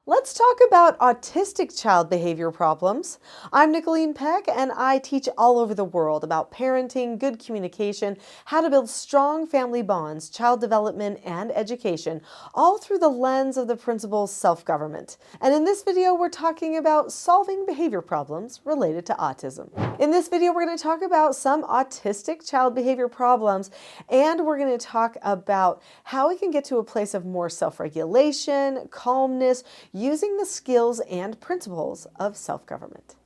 Let's talk about autistic child behavior problems. I'm Nicholeen Peck, and I teach all over the world about parenting, good communication, how to build strong family bonds, child development, and education, all through the lens of the principle self-government. And in this video, we're talking about solving behavior problems related to autism. In this video, we're going to talk about some autistic child behavior problems, and we're going to talk about how we can get to a place of more self-regulation, calmness, using the skills and principles of self-government.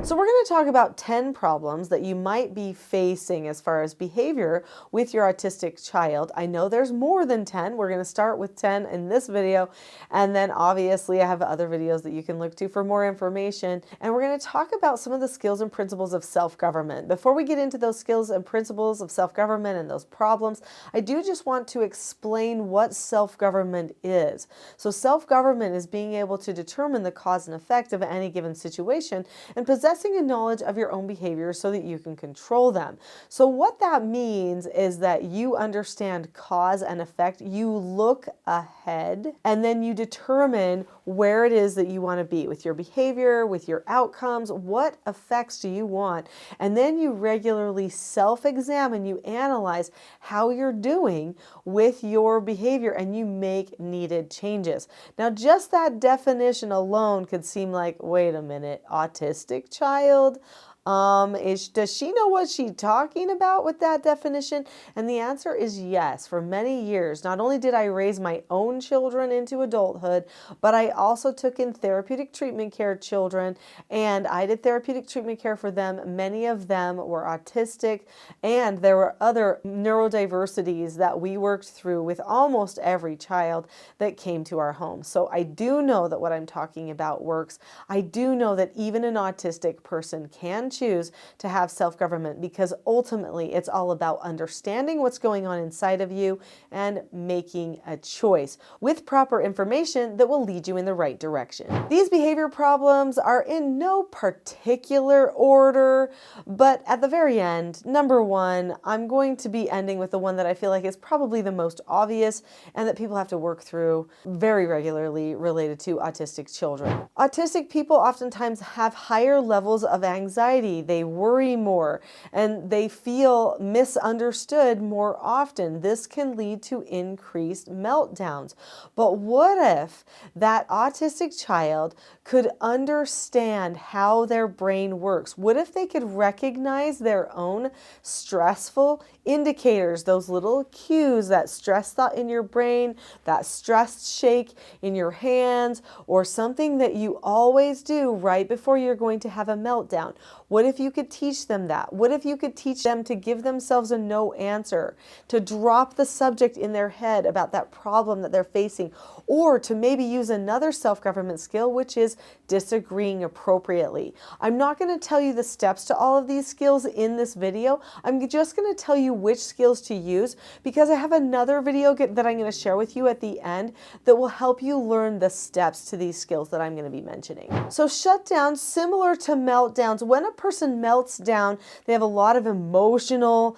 So we're going to talk about 10 problems that you might be facing as far as behavior with your autistic child. I know there's more than 10. We're going to start with 10 in this video, and then obviously I have other videos that you can look to for more information. And we're going to talk about some of the skills and principles of self-government. Before we get into those skills and principles of self-government and those problems, I do just want to explain what self-government is. So self-government is being able to determine the cause and effect of any given situation and possessing a knowledge of your own behavior so that you can control them. So what that means is that you understand cause and effect, you look ahead, and then you determine where it is that you want to be with your behavior, with your outcomes, what effects do you want, and then you regularly self-examine, you analyze how you're doing with your behavior, and you make needed changes. Now, just that definition alone could seem like, wait a minute, autistic child? Does she know what she's talking about with that definition? And the answer is yes. For many years, not only did I raise my own children into adulthood, but I also took in therapeutic treatment care children, and I did therapeutic treatment care for them. Many of them were autistic, and there were other neurodiversities that we worked through with almost every child that came to our home. So I do know that what I'm talking about works. I do know that even an autistic person can choose to have self-government, because ultimately it's all about understanding what's going on inside of you and making a choice with proper information that will lead you in the right direction. These behavior problems are in no particular order, but at the very end, number one, I'm going to be ending with the one that I feel like is probably the most obvious and that people have to work through very regularly related to autistic children. Autistic people oftentimes have higher levels of anxiety. They worry more, and they feel misunderstood more often. This can lead to increased meltdowns. But what if that autistic child could understand how their brain works? What if they could recognize their own stressful indicators, those little cues, that stress thought in your brain, that stress shake in your hands, or something that you always do right before you're going to have a meltdown? What if you could teach them that? What if you could teach them to give themselves a no answer, to drop the subject in their head about that problem that they're facing, or to maybe use another self-government skill, which is disagreeing appropriately? I'm not going to tell you the steps to all of these skills in this video. I'm just going to tell you which skills to use, because I have another video that I'm going to share with you at the end that will help you learn the steps to these skills that I'm going to be mentioning. So shutdowns, similar to meltdowns, when a person melts down, they have a lot of emotional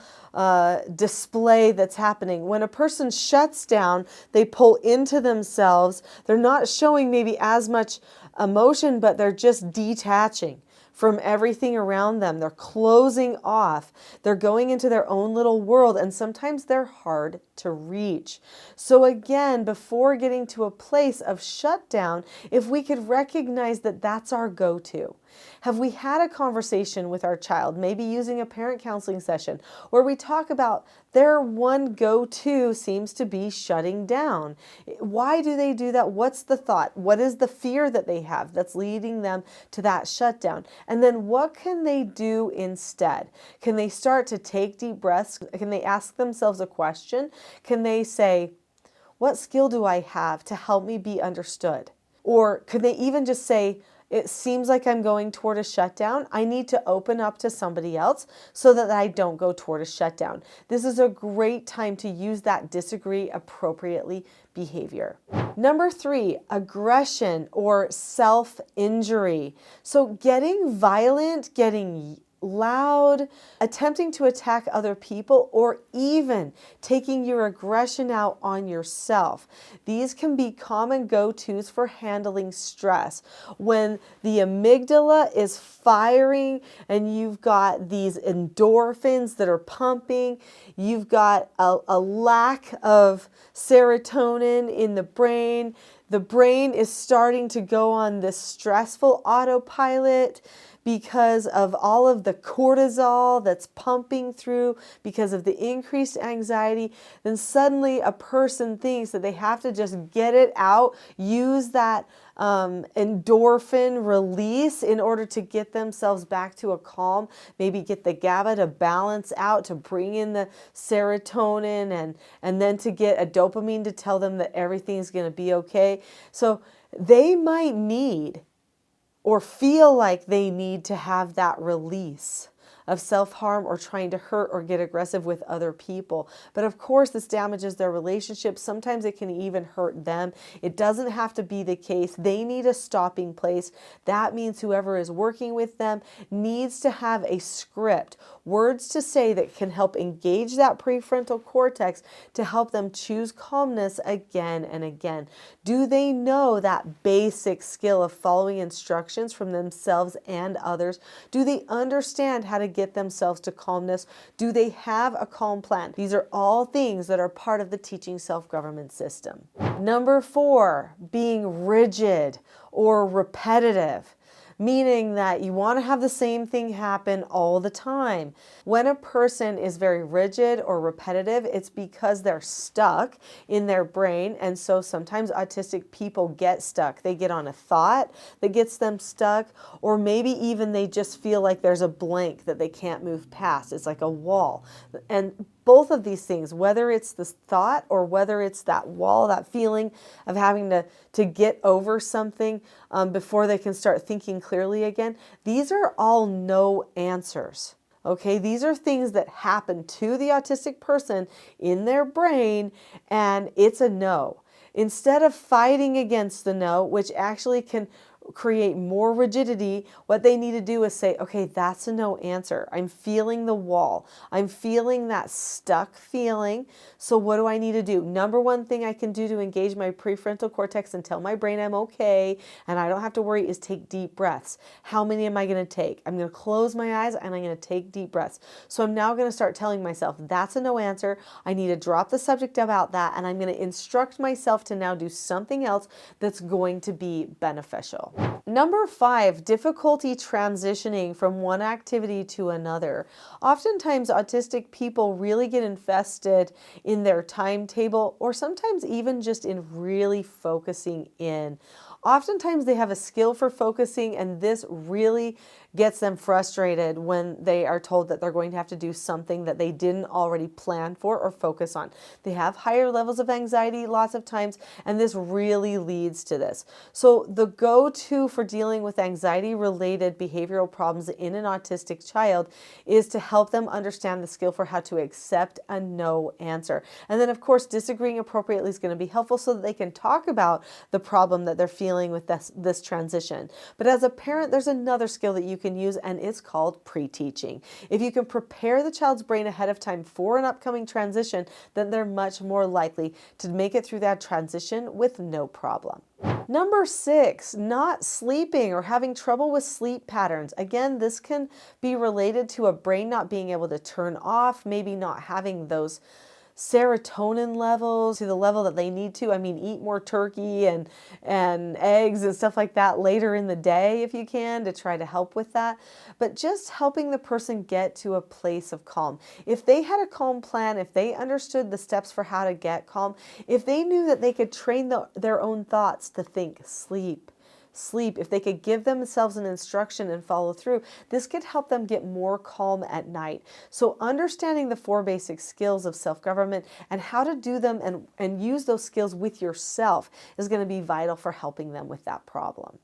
display that's happening. When a person shuts down, they pull into themselves. They're not showing maybe as much emotion, but they're just detaching from everything around them. They're closing off. They're going into their own little world, and sometimes they're hard to reach. So again, before getting to a place of shutdown, if we could recognize that that's our go-to. Have we had a conversation with our child, maybe using a parent counseling session, where we talk about their one go-to seems to be shutting down? Why do they do that? What's the thought? What is the fear that they have that's leading them to that shutdown? And then what can they do instead? Can they start to take deep breaths? Can they ask themselves a question? Can they say, what skill do I have to help me be understood? Or could they even just say, it seems like I'm going toward a shutdown, I need to open up to somebody else so that I don't go toward a shutdown. This is a great time to use that disagree appropriately behavior. Number 3, aggression or self-injury. So getting violent, getting loud, attempting to attack other people, or even taking your aggression out on yourself. These can be common go-tos for handling stress. When the amygdala is firing and you've got these endorphins that are pumping, you've got a lack of serotonin in the brain is starting to go on this stressful autopilot because of all of the cortisol that's pumping through, because of the increased anxiety, then suddenly a person thinks that they have to just get it out, use that endorphin release in order to get themselves back to a calm, maybe get the GABA to balance out, to bring in the serotonin, and then to get a dopamine to tell them that everything's going to be okay. So they might need or feel like they need to have that release of self-harm or trying to hurt or get aggressive with other people. But of course, this damages their relationships. Sometimes it can even hurt them. It doesn't have to be the case. They need a stopping place. That means whoever is working with them needs to have a script, words to say that can help engage that prefrontal cortex to help them choose calmness again and again. Do they know that basic skill of following instructions from themselves and others? Do they understand how to get themselves to calmness? Do they have a calm plan? These are all things that are part of the teaching self-government system. Number 4, being rigid or repetitive, meaning that you want to have the same thing happen all the time. When a person is very rigid or repetitive, it's because they're stuck in their brain. And so sometimes autistic people get stuck. They get on a thought that gets them stuck, or maybe even they just feel like there's a blank that they can't move past. It's like a wall. And both of these things, whether it's this thought or whether it's that wall, that feeling of having to get over something before they can start thinking clearly again, these are all no answers. Okay, these are things that happen to the autistic person in their brain, and it's a no. Instead of fighting against the no, which actually can create more rigidity, what they need to do is say, okay, that's a no answer. I'm feeling the wall. I'm feeling that stuck feeling. So what do I need to do? Number one thing I can do to engage my prefrontal cortex and tell my brain I'm okay and I don't have to worry is take deep breaths. How many am I going to take? I'm going to close my eyes and I'm going to take deep breaths. So I'm now going to start telling myself that's a no answer. I need to drop the subject about that, and I'm going to instruct myself to now do something else that's going to be beneficial. Number 5, difficulty transitioning from one activity to another. Oftentimes, autistic people really get invested in their timetable, or sometimes even just in really focusing in. Oftentimes they have a skill for focusing, and this really gets them frustrated when they are told that they're going to have to do something that they didn't already plan for or focus on. They have higher levels of anxiety lots of times, and this really leads to this. So the go-to for dealing with anxiety-related behavioral problems in an autistic child is to help them understand the skill for how to accept a no answer. And then, of course, disagreeing appropriately is going to be helpful so that they can talk about the problem that they're feeling with this transition. But as a parent, there's another skill that you can use, and it's called pre-teaching. If you can prepare the child's brain ahead of time for an upcoming transition, then they're much more likely to make it through that transition with no problem. Number 6, not sleeping or having trouble with sleep patterns. Again, this can be related to a brain not being able to turn off, maybe not having those serotonin levels to the level that they need to. I mean, eat more turkey and eggs and stuff like that later in the day if you can, to try to help with that. But just helping the person get to a place of calm. If they had a calm plan, if they understood the steps for how to get calm, if they knew that they could train their own thoughts to think sleep, sleep, if they could give themselves an instruction and follow through, this could help them get more calm at night. So understanding the 4 basic skills of self-government and how to do them and use those skills with yourself is going to be vital for helping them with that problem.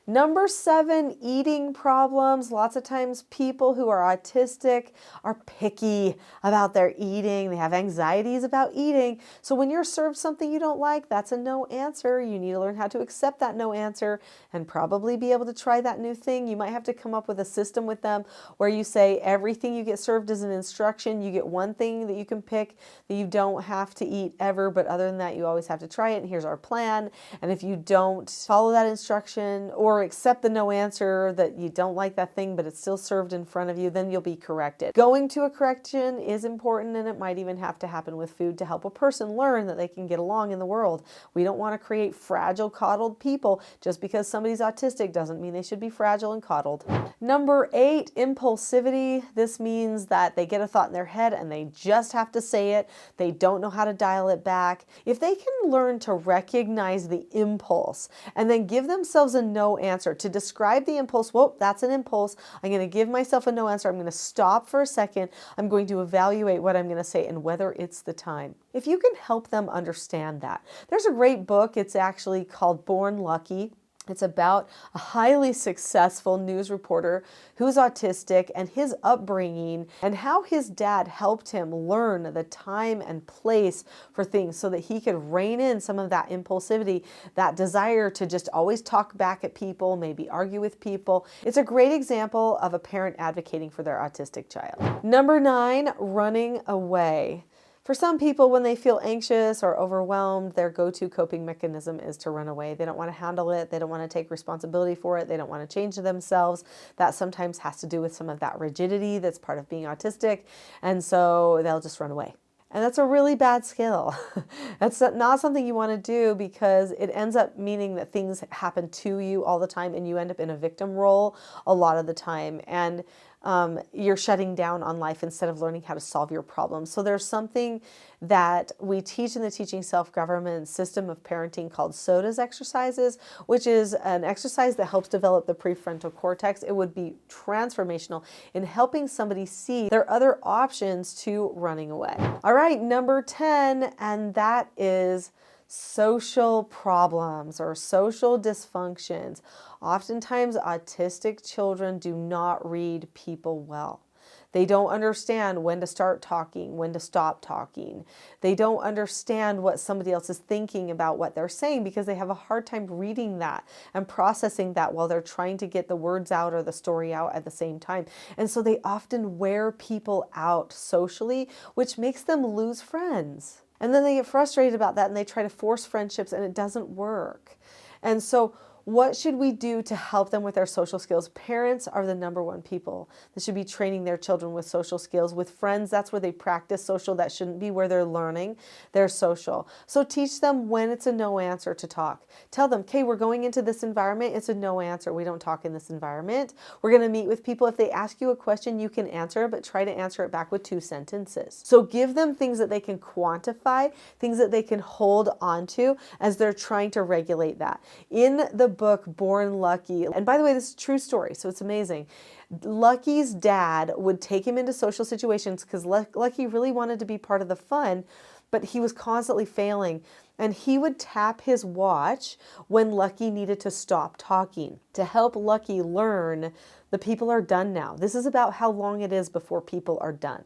Number 7, eating problems. Lots of times people who are autistic are picky about their eating. They have anxieties about eating. So when you're served something you don't like, that's a no answer. You need to learn how to accept that no answer and probably be able to try that new thing. You might have to come up with a system with them where you say everything you get served is an instruction. You get one thing that you can pick that you don't have to eat ever, but other than that, you always have to try it. And here's our plan. And if you don't follow that instruction or accept the no answer that you don't like that thing, but it's still served in front of you, then you'll be corrected. Going to a correction is important, and it might even have to happen with food to help a person learn that they can get along in the world. We don't want to create fragile, coddled people. Just because somebody's autistic doesn't mean they should be fragile and coddled. Number 8, impulsivity. This means that they get a thought in their head and they just have to say it. They don't know how to dial it back. If they can learn to recognize the impulse and then give themselves a no answer to describe the impulse, whoa, that's an impulse. I'm going to give myself a no answer. I'm going to stop for a second. I'm going to evaluate what I'm going to say and whether it's the time. If you can help them understand that. There's a great book. It's actually called Born Lucky. It's about a highly successful news reporter who's autistic and his upbringing and how his dad helped him learn the time and place for things so that he could rein in some of that impulsivity, that desire to just always talk back at people, maybe argue with people. It's a great example of a parent advocating for their autistic child. Number 9, running away. For some people, when they feel anxious or overwhelmed, their go-to coping mechanism is to run away. They don't want to handle it. They don't want to take responsibility for it. They don't want to change themselves. That sometimes has to do with some of that rigidity that's part of being autistic. And so they'll just run away. And that's a really bad skill. That's not something you want to do because it ends up meaning that things happen to you all the time and you end up in a victim role a lot of the time. And you're shutting down on life instead of learning how to solve your problems. So there's something that we teach in the Teaching Self-Government system of parenting called SOTAS exercises, which is an exercise that helps develop the prefrontal cortex. It would be transformational in helping somebody see there are other options to running away. All right, number 10, and that is social problems or social dysfunctions. Oftentimes, autistic children do not read people well. They don't understand when to start talking, when to stop talking. They don't understand what somebody else is thinking about what they're saying because they have a hard time reading that and processing that while they're trying to get the words out or the story out at the same time. And so they often wear people out socially, which makes them lose friends. And then they get frustrated about that and they try to force friendships and it doesn't work. And so what should we do to help them with their social skills? Parents are the number 1 people that should be training their children with social skills. With friends, that's where they practice social. That shouldn't be where they're learning their social. So teach them when it's a no answer to talk. Tell them, okay, we're going into this environment. It's a no answer. We don't talk in this environment. We're going to meet with people. If they ask you a question, you can answer, but try to answer it back with 2 sentences. So give them things that they can quantify, things that they can hold on to as they're trying to regulate that. In the book Born Lucky, and by the way, this is a true story, so it's amazing. Lucky's dad would take him into social situations because Lucky really wanted to be part of the fun, but he was constantly failing. And he would tap his watch when Lucky needed to stop talking to help Lucky learn the people are done now. This is about how long it is before people are done.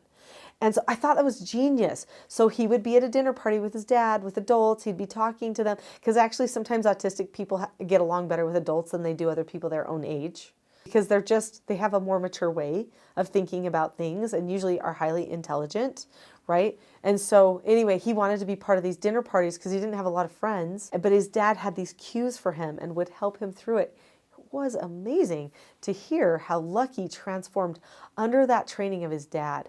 And so I thought that was genius. So he would be at a dinner party with his dad, with adults. He'd be talking to them because actually sometimes autistic people get along better with adults than they do other people their own age because they have a more mature way of thinking about things and usually are highly intelligent, right? And so anyway, he wanted to be part of these dinner parties because he didn't have a lot of friends, but his dad had these cues for him and would help him through it. It was amazing to hear how Lucky transformed under that training of his dad.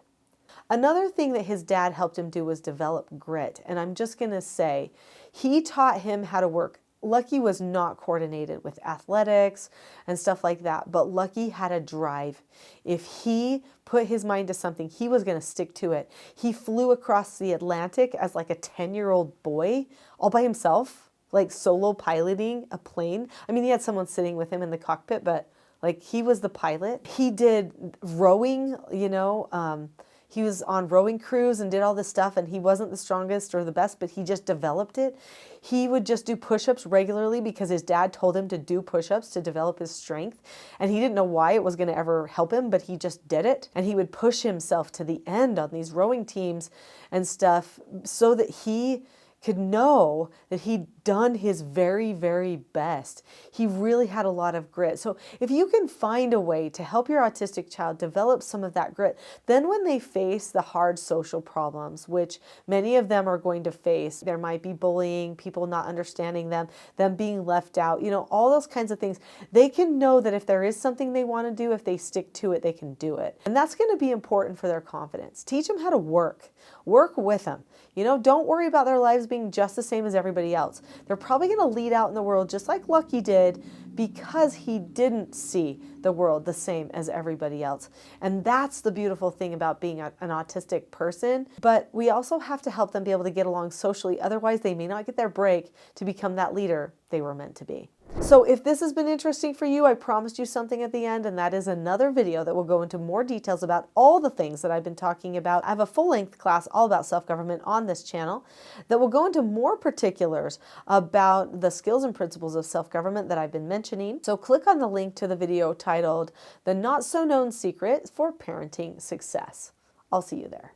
Another thing that his dad helped him do was develop grit. And I'm just going to say, he taught him how to work. Lucky was not coordinated with athletics and stuff like that, but Lucky had a drive. If he put his mind to something, he was going to stick to it. He flew across the Atlantic as like a 10-year-old boy all by himself. like solo piloting a plane. I mean, he had someone sitting with him in the cockpit, but like he was the pilot. He did rowing, you know, he was on rowing crews and did all this stuff, and he wasn't the strongest or the best, but he just developed it. He would just do push-ups regularly because his dad told him to do push-ups to develop his strength, and he didn't know why it was going to ever help him, but he just did it. And he would push himself to the end on these rowing teams and stuff so that he could know that he'd done his very, very best. He really had a lot of grit. So if you can find a way to help your autistic child develop some of that grit, then when they face the hard social problems, which many of them are going to face, there might be bullying, people not understanding them, them being left out, you know, all those kinds of things, they can know that if there is something they want to do, if they stick to it, they can do it. And that's going to be important for their confidence. Teach them how to work with them. You know, don't worry about their lives being just the same as everybody else. They're probably going to lead out in the world just like Lucky did because he didn't see the world the same as everybody else. And that's the beautiful thing about being an autistic person. But we also have to help them be able to get along socially. Otherwise, they may not get their break to become that leader they were meant to be. So if this has been interesting for you, I promised you something at the end, and that is another video that will go into more details about all the things that I've been talking about. I have a full-length class all about self-government on this channel that will go into more particulars about the skills and principles of self-government that I've been mentioning. So click on the link to the video titled "The Not So Known Secret for Parenting Success." I'll see you there.